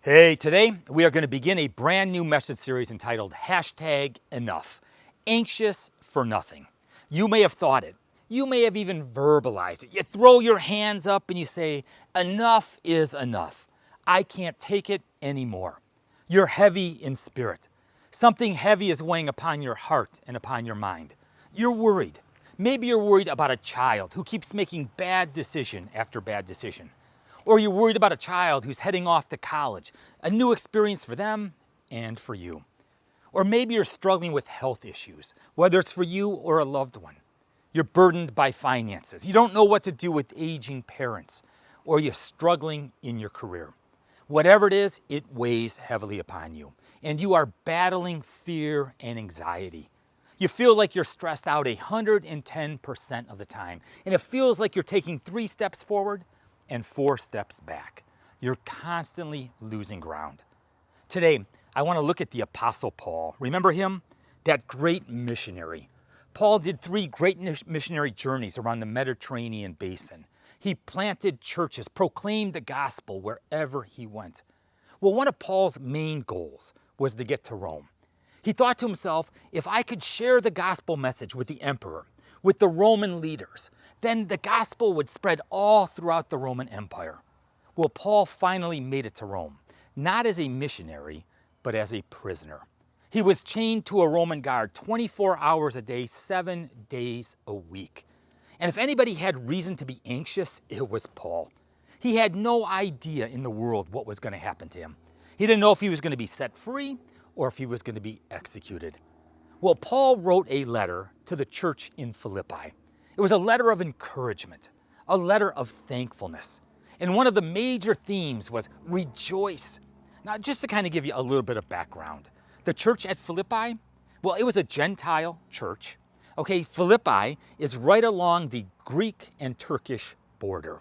Hey, today we are going to begin a brand new message series entitled #Enough. Anxious for nothing. You may have thought it. You may have even verbalized it. You throw your hands up and you say, enough is enough. I can't take it anymore. You're heavy in spirit. Something heavy is weighing upon your heart and upon your mind. You're worried. Maybe you're worried about a child who keeps making bad decision after bad decision. Or you're worried about a child who's heading off to college, a new experience for them and for you. Or maybe you're struggling with health issues, whether it's for you or a loved one. You're burdened by finances. You don't know what to do with aging parents, or you're struggling in your career. Whatever it is, it weighs heavily upon you, and you are battling fear and anxiety. You feel like you're stressed out 110% of the time, and it feels like you're taking 3 steps forward and 4 steps back. You're constantly losing ground. Today, I want to look at the Apostle Paul. Remember him? That great missionary. Paul did 3 great missionary journeys around the Mediterranean basin. He planted churches, proclaimed the gospel wherever he went. Well, one of Paul's main goals was to get to Rome. He thought to himself, if I could share the gospel message with the emperor, with the Roman leaders, then the gospel would spread all throughout the Roman Empire. Well, Paul finally made it to Rome, not as a missionary, but as a prisoner. He was chained to a Roman guard 24 hours a day, 7 days a week. And if anybody had reason to be anxious, it was Paul. He had no idea in the world what was going to happen to him. He didn't know if he was going to be set free or if he was going to be executed. Well, Paul wrote a letter to the church in Philippi. It was a letter of encouragement, a letter of thankfulness. And one of the major themes was rejoice. Now, just to kind of give you a little bit of background, the church at Philippi, well, it was a Gentile church. Okay, Philippi is right along the Greek and Turkish border.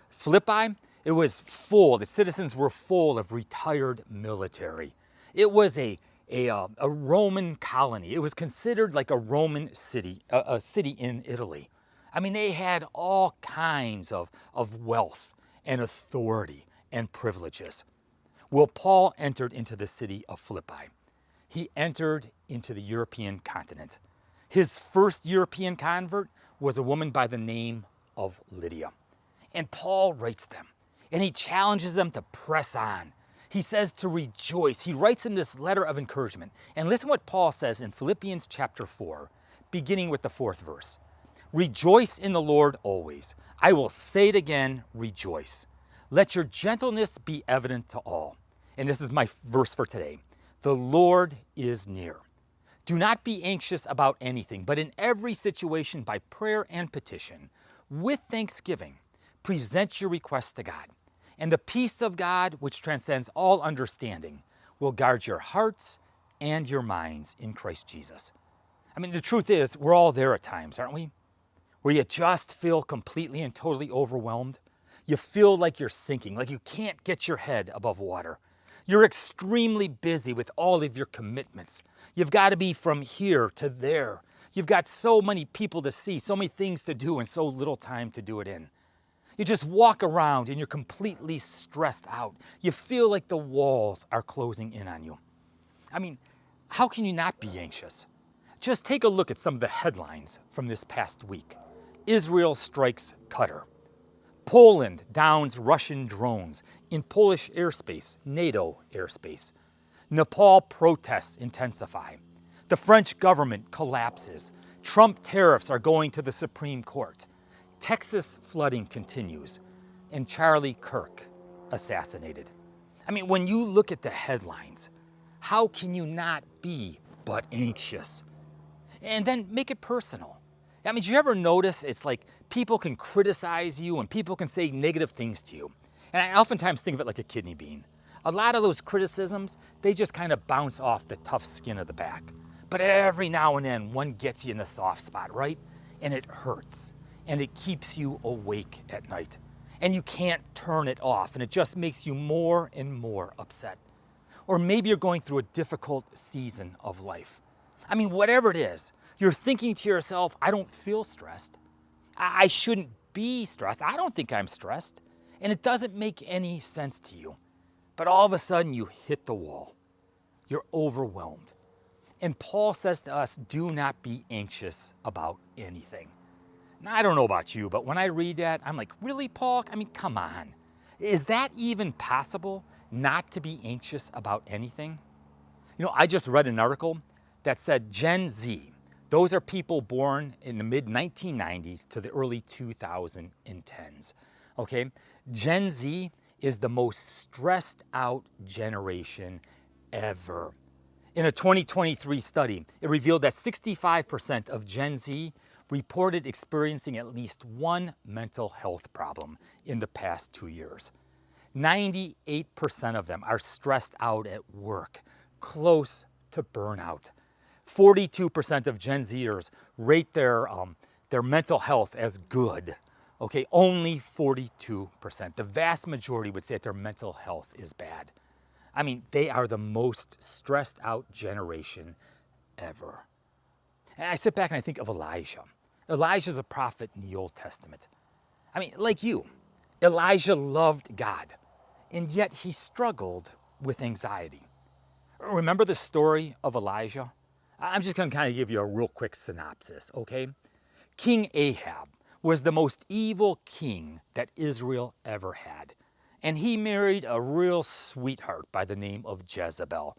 Philippi, it was full, the citizens were full of retired military. It was a Roman colony. It was considered like a Roman city, a city in Italy. I mean, they had all kinds of wealth and authority and privileges. Well, Paul entered into the city of Philippi. He entered into the European continent. His first European convert was a woman by the name of Lydia. And Paul writes them, and he challenges them to press on. He says to rejoice. He writes in this letter of encouragement. And listen what Paul says in Philippians chapter 4, beginning with the 4th verse. Rejoice in the Lord always. I will say it again, rejoice. Let your gentleness be evident to all. And this is my verse for today. The Lord is near. Do not be anxious about anything, but in every situation by prayer and petition, with thanksgiving, present your requests to God. And the peace of God, which transcends all understanding, will guard your hearts and your minds in Christ Jesus. I mean, the truth is, we're all there at times, aren't we? Where you just feel completely and totally overwhelmed. You feel like you're sinking, like you can't get your head above water. You're extremely busy with all of your commitments. You've got to be from here to there. You've got so many people to see, so many things to do, and so little time to do it in. You just walk around and you're completely stressed out. You feel like the walls are closing in on you. I mean, how can you not be anxious? Just take a look at some of the headlines from this past week. Israel strikes Qatar. Poland downs Russian drones in Polish airspace, NATO airspace. Nepal protests intensify. The French government collapses. Trump tariffs are going to the Supreme Court. Texas flooding continues, and Charlie Kirk assassinated. I mean, when you look at the headlines, how can you not be but anxious? And then make it personal. I mean, do you ever notice it's like people can criticize you and people can say negative things to you? And I oftentimes think of it like a kidney bean. A lot of those criticisms, they just kind of bounce off the tough skin of the back. But every now and then, one gets you in the soft spot, right? And it hurts. And it keeps you awake at night. And you can't turn it off, and it just makes you more and more upset. Or maybe you're going through a difficult season of life. I mean, whatever it is, you're thinking to yourself, I don't feel stressed. I shouldn't be stressed. I don't think I'm stressed. And it doesn't make any sense to you. But all of a sudden you hit the wall. You're overwhelmed. And Paul says to us, do not be anxious about anything. Now, I don't know about you, but when I read that, I'm like, really, Paul? I mean, come on. Is that even possible, not to be anxious about anything? You know, I just read an article that said Gen Z, those are people born in the mid 1990s to the early 2010s. Okay? Gen Z is the most stressed out generation ever. In a 2023 study, it revealed that 65% of Gen Z reported experiencing at least one mental health problem in the past 2 years. 98% of them are stressed out at work, close to burnout. 42% of Gen Zers rate their mental health as good. Okay, only 42%. The vast majority would say that their mental health is bad. I mean, they are the most stressed out generation ever. And I sit back and I think of Elijah. Elijah's a prophet in the Old Testament. I mean, like you, Elijah loved God, and yet he struggled with anxiety. Remember the story of Elijah? I'm just going to kind of give you a real quick synopsis, okay? King Ahab was the most evil king that Israel ever had. And he married a real sweetheart by the name of Jezebel.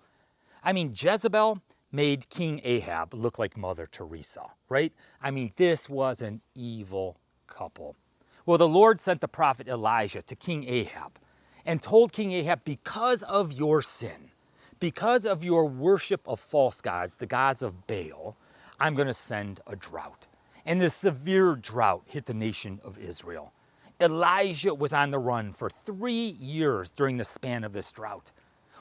I mean, Jezebel made King Ahab look like Mother Teresa, right? I mean, this was an evil couple. Well, the Lord sent the prophet Elijah to King Ahab and told King Ahab, because of your sin, because of your worship of false gods, the gods of Baal, I'm going to send a drought. And this severe drought hit the nation of Israel. Elijah was on the run for 3 years during the span of this drought.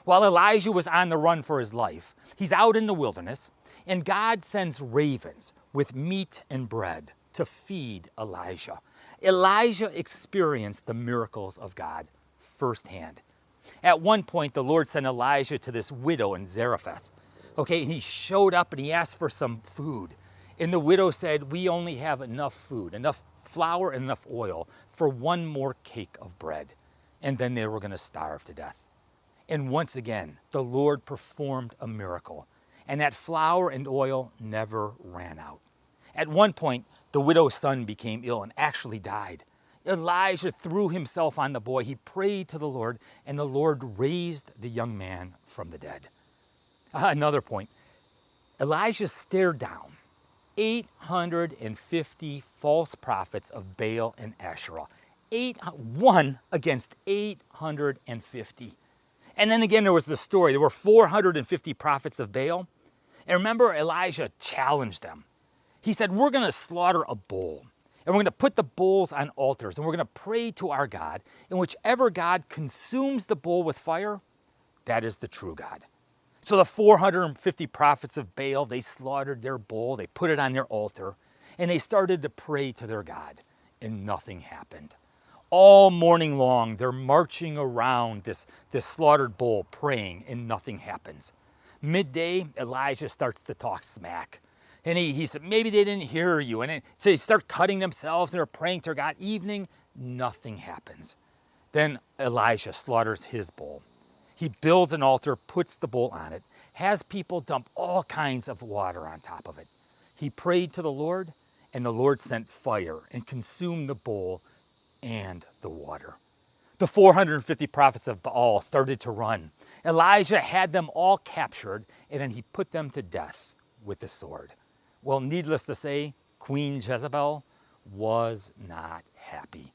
While Elijah was on the run for his life, he's out in the wilderness, and God sends ravens with meat and bread to feed Elijah. Elijah experienced the miracles of God firsthand. At one point, the Lord sent Elijah to this widow in Zarephath. Okay, and he showed up and he asked for some food. And the widow said, we only have enough food, enough flour and enough oil for one more cake of bread. And then they were going to starve to death. And once again, the Lord performed a miracle. And that flour and oil never ran out. At one point, the widow's son became ill and actually died. Elijah threw himself on the boy. He prayed to the Lord, and the Lord raised the young man from the dead. Another point, Elijah stared down 850 false prophets of Baal and Asherah. One against 850. And then again, there was the story. There were 450 prophets of Baal. And remember, Elijah challenged them. He said, we're going to slaughter a bull. And we're going to put the bulls on altars. And we're going to pray to our God. And whichever God consumes the bull with fire, that is the true God. So the 450 prophets of Baal, they slaughtered their bull. They put it on their altar. And they started to pray to their God. And nothing happened. All morning long, they're marching around this slaughtered bull, praying, and nothing happens. Midday, Elijah starts to talk smack. And he said, maybe they didn't hear you. And so they start cutting themselves and they're praying to God. Evening, nothing happens. Then Elijah slaughters his bull. He builds an altar, puts the bull on it, has people dump all kinds of water on top of it. He prayed to the Lord, and the Lord sent fire and consumed the bull and the water. The 450 prophets of Baal started to run. Elijah had them all captured, and then he put them to death with the sword. Well, needless to say, Queen Jezebel was not happy.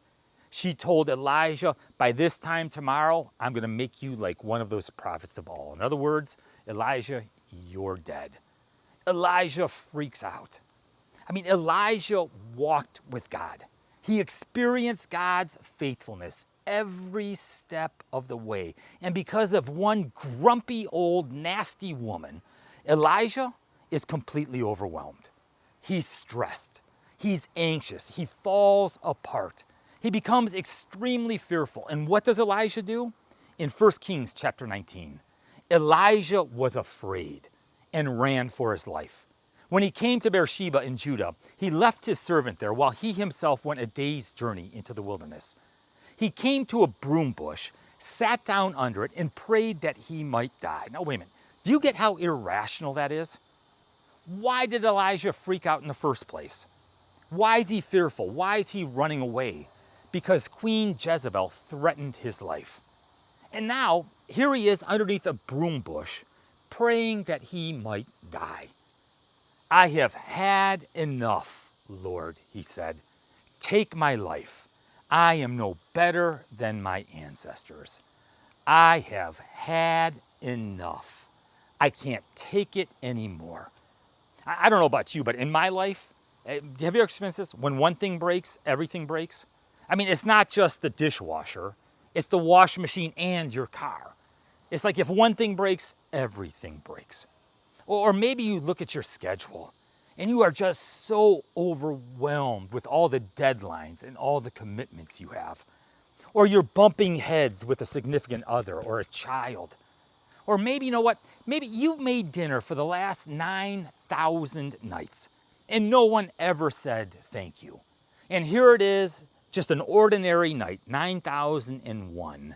She told Elijah, by this time tomorrow, I'm going to make you like one of those prophets of Baal. In other words, Elijah, you're dead. Elijah freaks out. I mean, Elijah walked with God. He experienced God's faithfulness every step of the way. And because of one grumpy old nasty woman, Elijah is completely overwhelmed. He's stressed. He's anxious. He falls apart. He becomes extremely fearful. And what does Elijah do? In 1 Kings chapter 19, Elijah was afraid and ran for his life. When he came to Beersheba in Judah, he left his servant there while he himself went a day's journey into the wilderness. He came to a broom bush, sat down under it, and prayed that he might die. Now, wait a minute. Do you get how irrational that is? Why did Elijah freak out in the first place? Why is he fearful? Why is he running away? Because Queen Jezebel threatened his life. And now, here he is underneath a broom bush, praying that he might die. I have had enough, Lord, he said. Take my life. I am no better than my ancestors. I have had enough. I can't take it anymore. I don't know about you, but in my life, have you ever experienced this? When one thing breaks, everything breaks? I mean, it's not just the dishwasher. It's the washing machine and your car. It's like if one thing breaks, everything breaks. Or maybe you look at your schedule and you are just so overwhelmed with all the deadlines and all the commitments you have. Or you're bumping heads with a significant other or a child. Or maybe, you know what? Maybe you've made dinner for the last 9,000 nights and no one ever said thank you. And here it is, just an ordinary night, 9,001,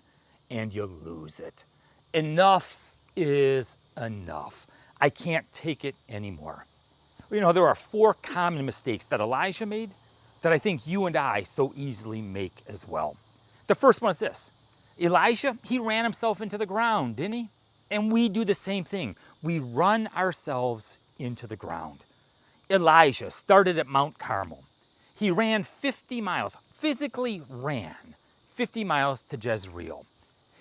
and you lose it. Enough is enough. I can't take it anymore. You know, there are 4 common mistakes that Elijah made that I think you and I so easily make as well. The first one is this. Elijah, he ran himself into the ground, didn't he? And we do the same thing. We run ourselves into the ground. Elijah started at Mount Carmel. He ran 50 miles, physically ran 50 miles to Jezreel.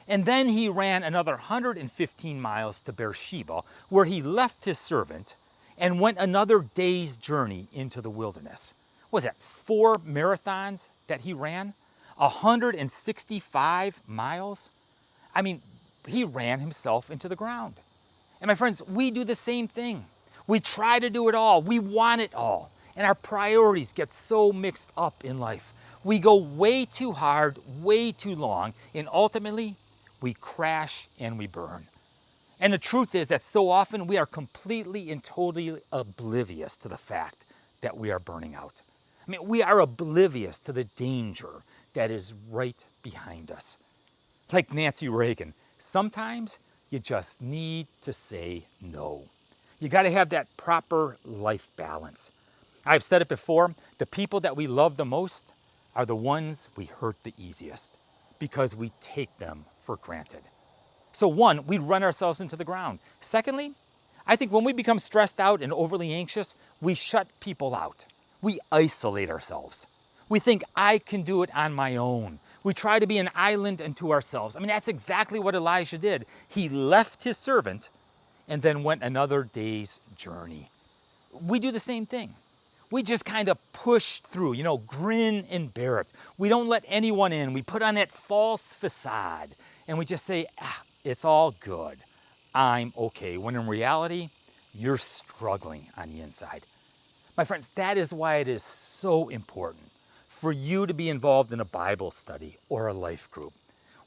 And then he ran another 115 miles to Beersheba, where he left his servant and went another day's journey into the wilderness. What was that, 4 marathons that he ran? 165 miles? I mean, he ran himself into the ground. And my friends, we do the same thing. We try to do it all. We want it all. And our priorities get so mixed up in life. We go way too hard, way too long, and ultimately, we crash and we burn. And the truth is that so often we are completely and totally oblivious to the fact that we are burning out. I mean, we are oblivious to the danger that is right behind us. Like Nancy Reagan, sometimes you just need to say no. You got to have that proper life balance. I've said it before, the people that we love the most are the ones we hurt the easiest because we take them for granted. So 1, we run ourselves into the ground. Secondly, I think when we become stressed out and overly anxious, we shut people out. We isolate ourselves. We think I can do it on my own. We try to be an island unto ourselves. I mean, that's exactly what Elijah did. He left his servant and then went another day's journey. We do the same thing. We just kind of push through, grin and bear it. We don't let anyone in. We put on that false facade and we just say, it's all good. I'm okay. When in reality, you're struggling on the inside. My friends, that is why it is so important for you to be involved in a Bible study or a life group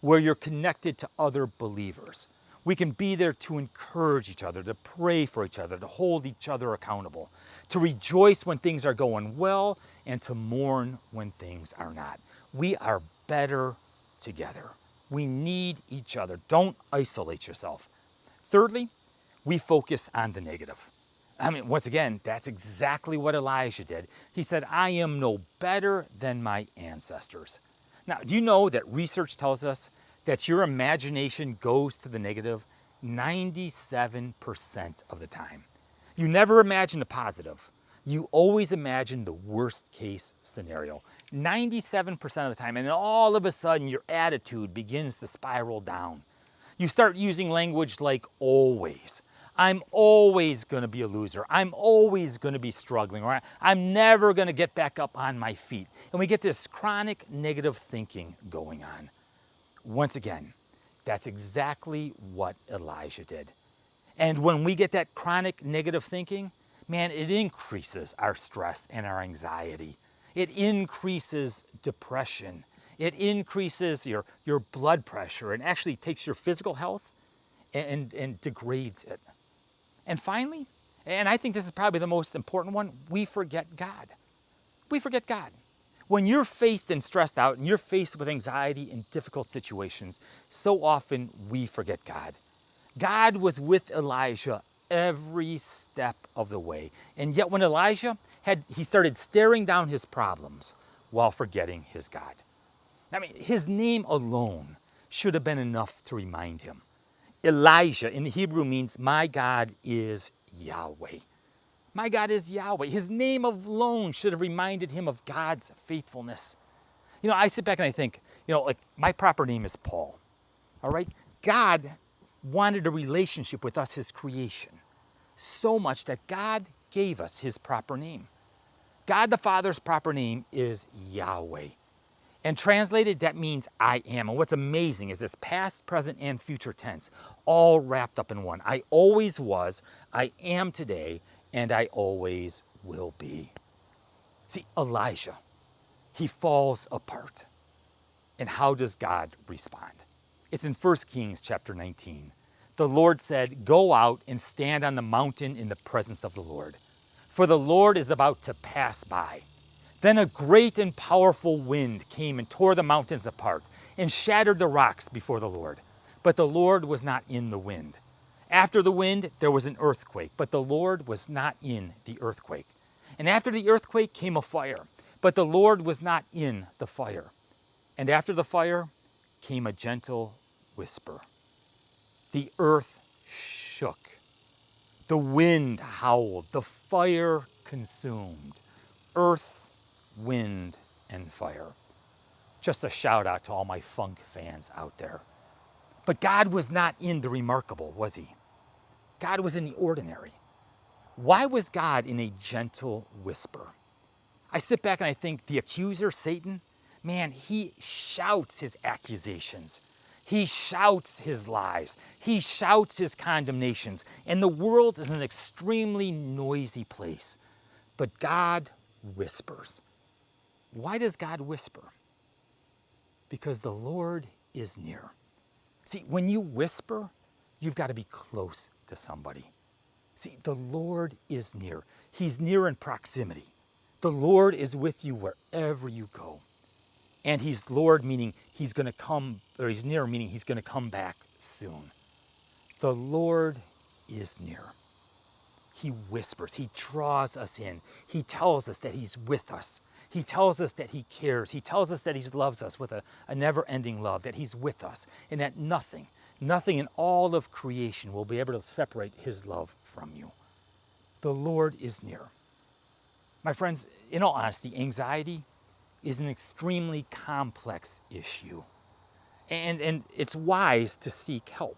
where you're connected to other believers. We can be there to encourage each other, to pray for each other, to hold each other accountable, to rejoice when things are going well, and to mourn when things are not. We are better together. We need each other. Don't isolate yourself. Thirdly, we focus on the negative. I mean, once again, that's exactly what Elijah did. He said, I am no better than my ancestors. Now, do you know that research tells us that your imagination goes to the negative 97% of the time? You never imagine the positive. You always imagine the worst case scenario. 97% of the time, and then all of a sudden your attitude begins to spiral down. You start using language like always. I'm always going to be a loser. I'm always going to be struggling, or I'm never going to get back up on my feet. And we get this chronic negative thinking going on. Once again, that's exactly what Elijah did. And when we get that chronic negative thinking, man, it increases our stress and our anxiety. It increases depression. It increases your blood pressure and actually takes your physical health and degrades it. And finally, and I think this is probably the most important one, we forget God. We forget God. When you're faced and stressed out and you're faced with anxiety and difficult situations, so often we forget God. God was with Elijah every step of the way. And yet when Elijah he started staring down his problems while forgetting his God. I mean, his name alone should have been enough to remind him. Elijah in the Hebrew means my God is Yahweh. My God is Yahweh. His name alone should have reminded him of God's faithfulness. I sit back and I think, like my proper name is Paul. All right? God wanted a relationship with us, his creation, so much that God gave us his proper name. God the Father's proper name is Yahweh. And translated, that means I am. And what's amazing is this past, present, and future tense, all wrapped up in one. I always was, I am today, and I always will be. See, Elijah, he falls apart. And how does God respond? It's in 1 Kings chapter 19. The Lord said, "Go out and stand on the mountain in the presence of the Lord, for the Lord is about to pass by." Then a great and powerful wind came and tore the mountains apart and shattered the rocks before the Lord. But the Lord was not in the wind. After the wind, there was an earthquake, but the Lord was not in the earthquake. And after the earthquake came a fire, but the Lord was not in the fire. And after the fire came a gentle whisper. The earth shook. The wind howled. The fire consumed. Earth, wind, and fire. Just a shout out to all my funk fans out there. But God was not in the remarkable, was he? God was in the ordinary. Why was God in a gentle whisper? I sit back and I think the accuser, Satan, man, he shouts his accusations. He shouts his lies. He shouts his condemnations. And the world is an extremely noisy place. But God whispers. Why does God whisper? Because the Lord is near. See, when you whisper, you've got to be close to somebody. See, the Lord is near. He's near in proximity. The Lord is with you wherever you go. And he's Lord, meaning he's going to come, or he's near, meaning he's going to come back soon. The Lord is near. He whispers. He draws us in. He tells us that he's with us. He tells us that he cares. He tells us that he loves us with a never-ending love, that he's with us, and that nothing in all of creation will be able to separate his love from you. The Lord is near. My friends, in all honesty, anxiety is an extremely complex issue. And it's wise to seek help.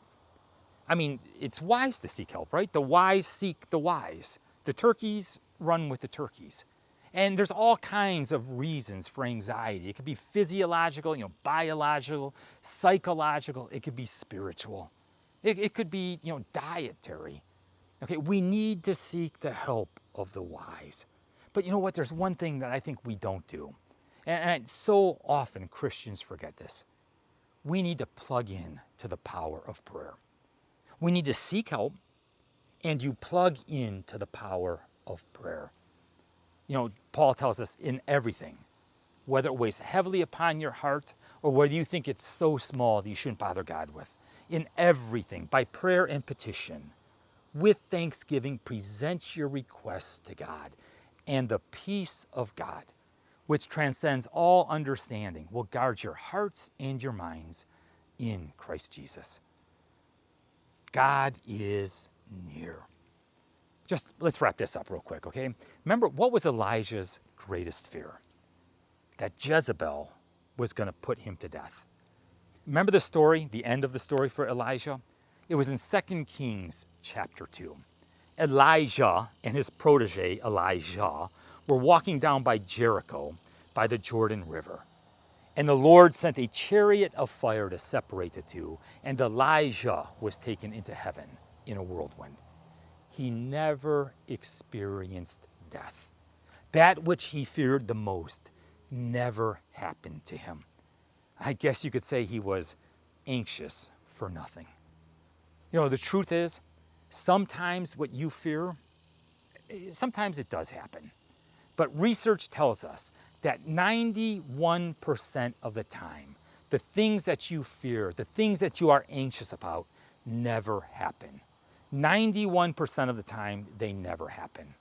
I mean, it's wise to seek help, right? The wise seek the wise. The turkeys run with the turkeys. And there's all kinds of reasons for anxiety. It could be physiological, biological, psychological. It could be spiritual. It could be, dietary. Okay, we need to seek the help of the wise. But you know what? There's one thing that I think we don't do. And so often Christians forget this. We need to plug in to the power of prayer. We need to seek help, and you plug into the power of prayer. Paul tells us in everything, whether it weighs heavily upon your heart or whether you think it's so small that you shouldn't bother God with, in everything, by prayer and petition, with thanksgiving, present your requests to God, and the peace of God, which transcends all understanding, will guard your hearts and your minds in Christ Jesus. God is near. Just let's wrap this up real quick, okay? Remember, what was Elijah's greatest fear? That Jezebel was going to put him to death. Remember the story, the end of the story for Elijah? It was in 2 Kings chapter 2. Elijah and his protege, Elijah, were walking down by Jericho by the Jordan River. And the Lord sent a chariot of fire to separate the two, and Elijah was taken into heaven in a whirlwind. He never experienced death. That which he feared the most never happened to him. I guess you could say he was anxious for nothing. The truth is, sometimes what you fear, sometimes it does happen. But research tells us that 91% of the time, the things that you fear, the things that you are anxious about, never happen. 91% of the time, they never happen.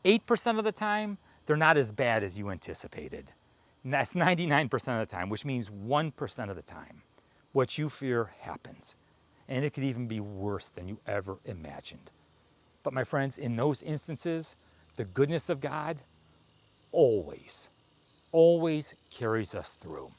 8% of the time, they're not as bad as you anticipated. And that's 99% of the time, which means 1% of the time, what you fear happens. And it could even be worse than you ever imagined. But my friends, in those instances, the goodness of God always carries us through.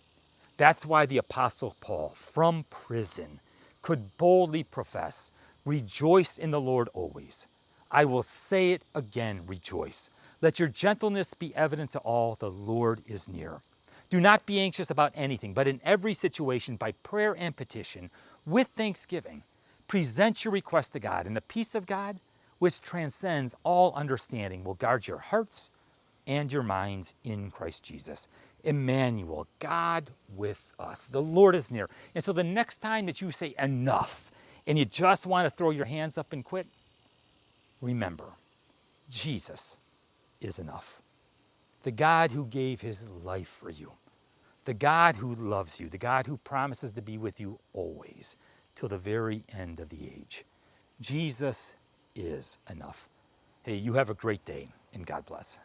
That's why the Apostle Paul, from prison, could boldly profess, "Rejoice in the Lord always. I will say it again, rejoice. Let your gentleness be evident to all, the Lord is near. Do not be anxious about anything, but in every situation, by prayer and petition, with thanksgiving, present your request to God, and the peace of God, which transcends all understanding, will guard your hearts and your minds in Christ Jesus." Emmanuel, God with us. The Lord is near. And so the next time that you say enough and you just want to throw your hands up and quit, remember, Jesus is enough. The God who gave his life for you, the God who loves you, the God who promises to be with you always till the very end of the age. Jesus is enough. Hey, you have a great day, and God bless.